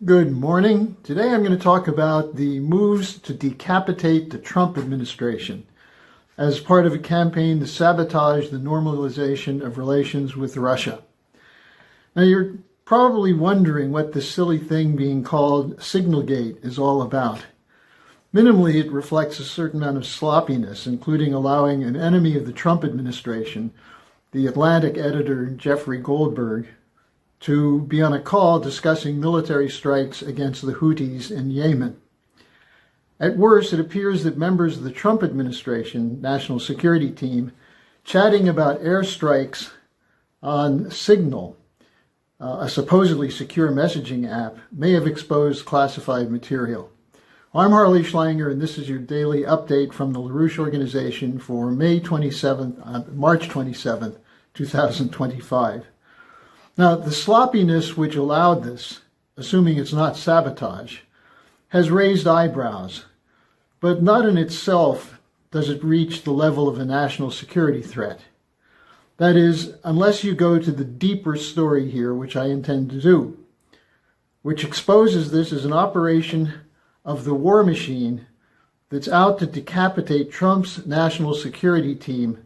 Good morning. Today I'm going to talk about the moves to decapitate the Trump administration as part of a campaign to sabotage the normalization of relations with Russia. Now you're probably wondering what this silly thing being called Signalgate is all about. Minimally, it reflects a certain amount of sloppiness, including allowing an enemy of the Trump administration, the Atlantic editor Jeffrey Goldberg, to be on a call discussing military strikes against the Houthis in Yemen. At worst, it appears that members of the Trump administration national security team chatting about airstrikes on Signal, a supposedly secure messaging app, may have exposed classified material. I'm Harley Schlanger, and this is your daily update from the LaRouche organization for March 27th, 2025. Now, the sloppiness which allowed this, assuming it's not sabotage, has raised eyebrows, but not in itself does it reach the level of a national security threat. That is, unless you go to the deeper story here, which I intend to do, which exposes this as an operation of the war machine that's out to decapitate Trump's national security team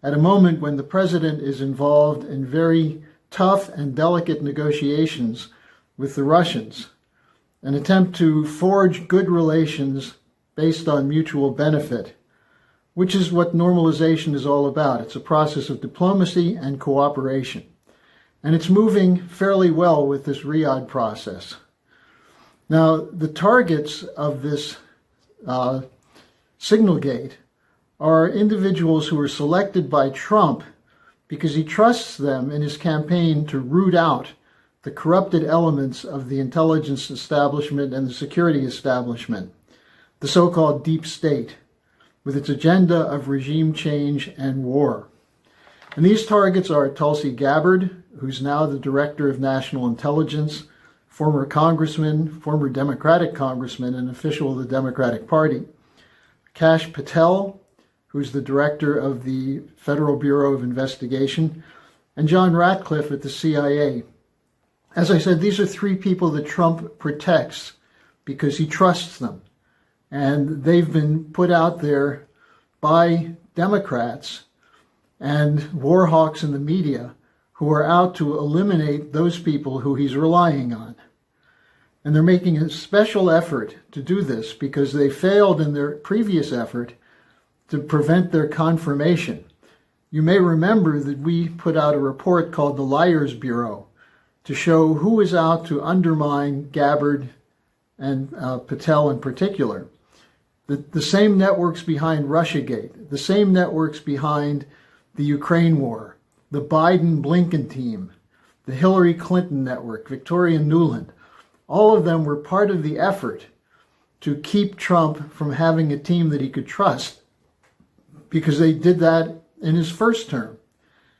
at a moment when the president is involved in very tough and delicate negotiations with the Russians, an attempt to forge good relations based on mutual benefit, which is what normalization is all about. It's a process of diplomacy and cooperation. And it's moving fairly well with this Riyadh process. Now, the targets of this Signalgate are individuals who were selected by Trump because he trusts them in his campaign to root out the corrupted elements of the intelligence establishment and the security establishment, the so-called deep state, with its agenda of regime change and war. And these targets are Tulsi Gabbard, who's now the Director of National Intelligence, former congressman, former Democratic congressman, and official of the Democratic Party; Kash Patel, who's the director of the Federal Bureau of Investigation; and John Ratcliffe at the CIA. As I said, these are three people that Trump protects because he trusts them. And they've been put out there by Democrats and war hawks in the media who are out to eliminate those people who he's relying on. And they're making a special effort to do this because they failed in their previous effort to prevent their confirmation. You may remember that we put out a report called the Liars Bureau to show who is out to undermine Gabbard and Patel in particular. The same networks behind Russiagate, the same networks behind the Ukraine war, the Biden-Blinken team, the Hillary Clinton network, Victoria Nuland, all of them were part of the effort to keep Trump from having a team that he could trust, because they did that in his first term.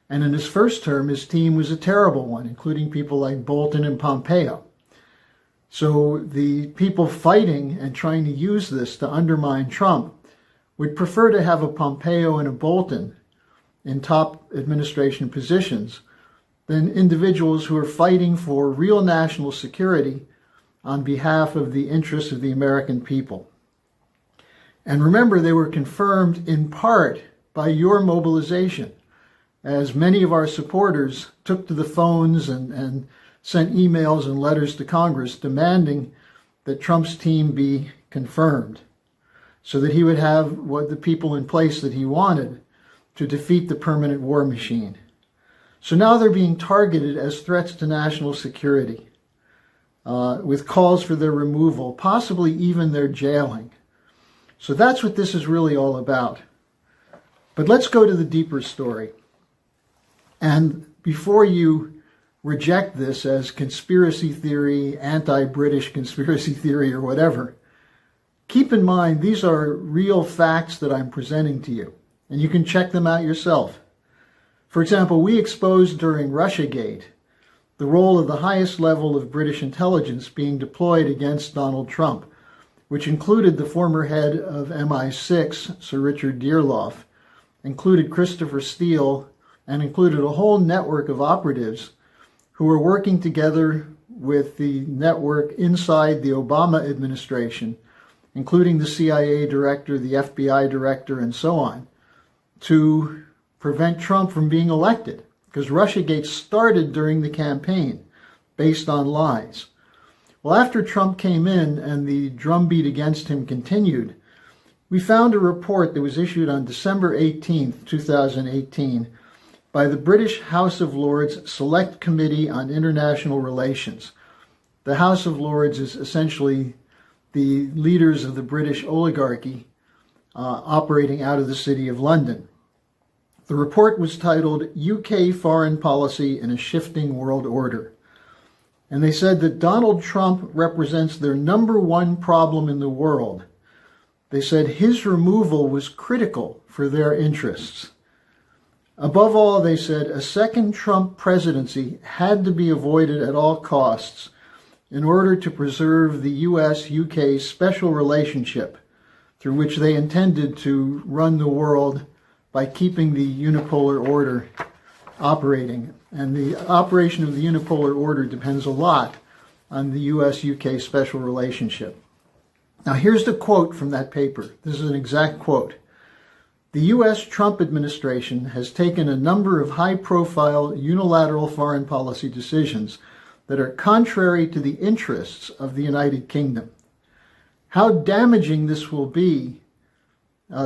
And in his first term, his team was a terrible one, including people like Bolton and Pompeo. So the people fighting and trying to use this to undermine Trump would prefer to have a Pompeo and a Bolton in top administration positions than individuals who are fighting for real national security on behalf of the interests of the American people. And remember, they were confirmed in part by your mobilization, as many of our supporters took to the phones and sent emails and letters to Congress demanding that Trump's team be confirmed so that he would have what the people in place that he wanted to defeat the permanent war machine. So now they're being targeted as threats to national security, with calls for their removal, possibly even their jailing. So that's what this is really all about. But let's go to the deeper story. And before you reject this as conspiracy theory, anti-British conspiracy theory, or whatever, keep in mind these are real facts that I'm presenting to you, and you can check them out yourself. For example, we exposed during Russiagate the role of the highest level of British intelligence being deployed against Donald Trump, which included the former head of MI6, Sir Richard Dearloffe, included Christopher Steele, and included a whole network of operatives who were working together with the network inside the Obama administration, including the CIA director, the FBI director, and so on, to prevent Trump from being elected. Because Russiagate started during the campaign based on lies. Well, after Trump came in and the drumbeat against him continued, we found a report that was issued on December 18th, 2018, by the British House of Lords Select Committee on International Relations. The House of Lords is essentially the leaders of the British oligarchy operating out of the City of London. The report was titled UK Foreign Policy in a Shifting World Order. And they said that Donald Trump represents their number one problem in the world. They said his removal was critical for their interests. Above all, they said a second Trump presidency had to be avoided at all costs in order to preserve the U.S.-UK special relationship through which they intended to run the world by keeping the unipolar order operating. And the operation of the unipolar order depends a lot on the U.S.-UK special relationship. Now here's the quote from that paper. This is an exact quote. The U.S. Trump administration has taken a number of high-profile unilateral foreign policy decisions that are contrary to the interests of the United Kingdom. How damaging this will be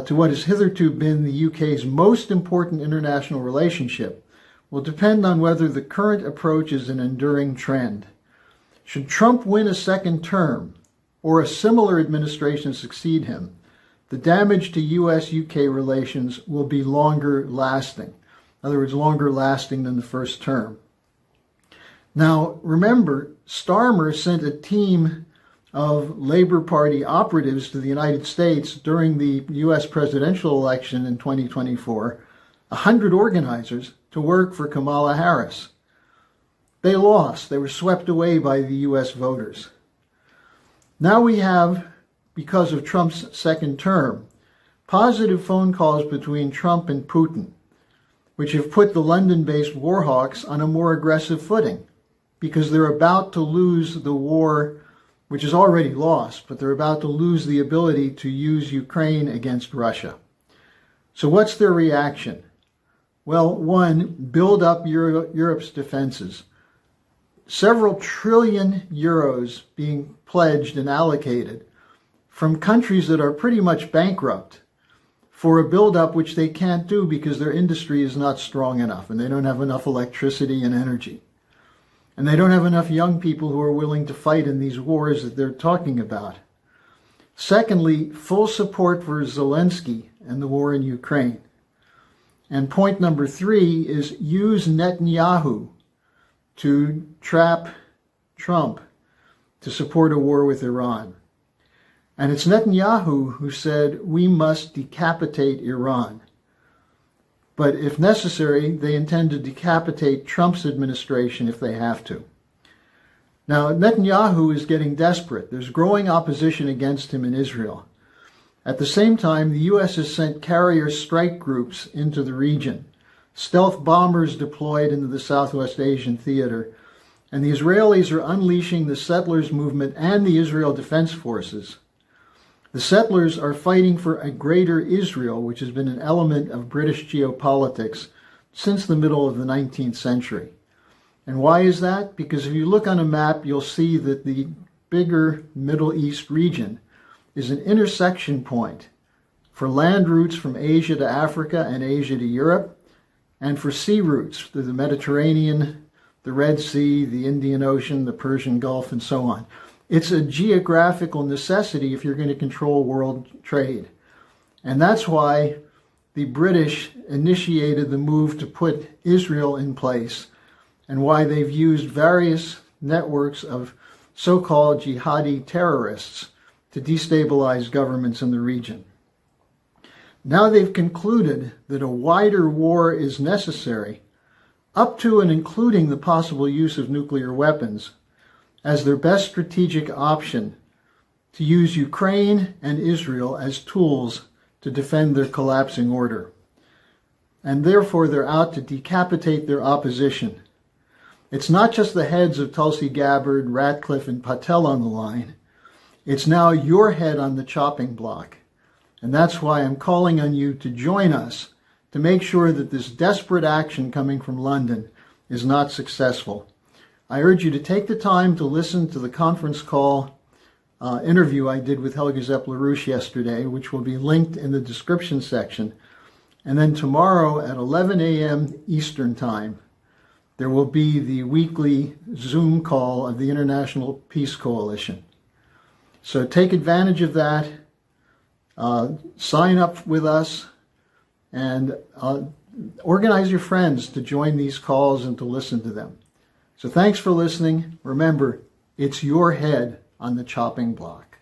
to what has hitherto been the UK's most important international relationship will depend on whether the current approach is an enduring trend. Should Trump win a second term, or a similar administration succeed him, the damage to U.S.-UK relations will be longer lasting. In other words, longer lasting than the first term. Now, remember, Starmer sent a team of Labour Party operatives to the United States during the U.S. presidential election in 2024, 100 organizers to work for Kamala Harris. They lost. They were swept away by the U.S. voters. Now we have, because of Trump's second term, positive phone calls between Trump and Putin, which have put the London-based war hawks on a more aggressive footing, because they're about to lose the war, which is already lost, but they're about to lose the ability to use Ukraine against Russia. So what's their reaction? Well, one, build up Europe's defenses. Several trillion euros being pledged and allocated from countries that are pretty much bankrupt for a buildup which they can't do because their industry is not strong enough and they don't have enough electricity and energy. And they don't have enough young people who are willing to fight in these wars that they're talking about. Secondly, full support for Zelensky and the war in Ukraine. And point number 3 is use Netanyahu to trap Trump to support a war with Iran. And it's Netanyahu who said, we must decapitate Iran. But if necessary, they intend to decapitate Trump's administration if they have to. Now, Netanyahu is getting desperate. There's growing opposition against him in Israel. At the same time, the U.S. has sent carrier strike groups into the region, stealth bombers deployed into the Southwest Asian theater, and the Israelis are unleashing the settlers movement and the Israel Defense Forces. The settlers are fighting for a greater Israel, which has been an element of British geopolitics since the middle of the 19th century. And why is that? Because if you look on a map, you'll see that the bigger Middle East region is an intersection point for land routes from Asia to Africa and Asia to Europe, and for sea routes through the Mediterranean, the Red Sea, the Indian Ocean, the Persian Gulf, and so on. It's a geographical necessity if you're going to control world trade. And that's why the British initiated the move to put Israel in place, and why they've used various networks of so-called jihadi terrorists to destabilize governments in the region. Now they've concluded that a wider war is necessary, up to and including the possible use of nuclear weapons, as their best strategic option to use Ukraine and Israel as tools to defend their collapsing order. And therefore they're out to decapitate their opposition. It's not just the heads of Tulsi Gabbard, Ratcliffe, and Patel on the line. It's now your head on the chopping block. And that's why I'm calling on you to join us to make sure that this desperate action coming from London is not successful. I urge you to take the time to listen to the conference call interview I did with Helga Zepp-LaRouche yesterday, which will be linked in the description section. And then tomorrow at 11 a.m. Eastern Time, there will be the weekly Zoom call of the International Peace Coalition. So take advantage of that, sign up with us, and organize your friends to join these calls and to listen to them. So thanks for listening. Remember, it's your head on the chopping block.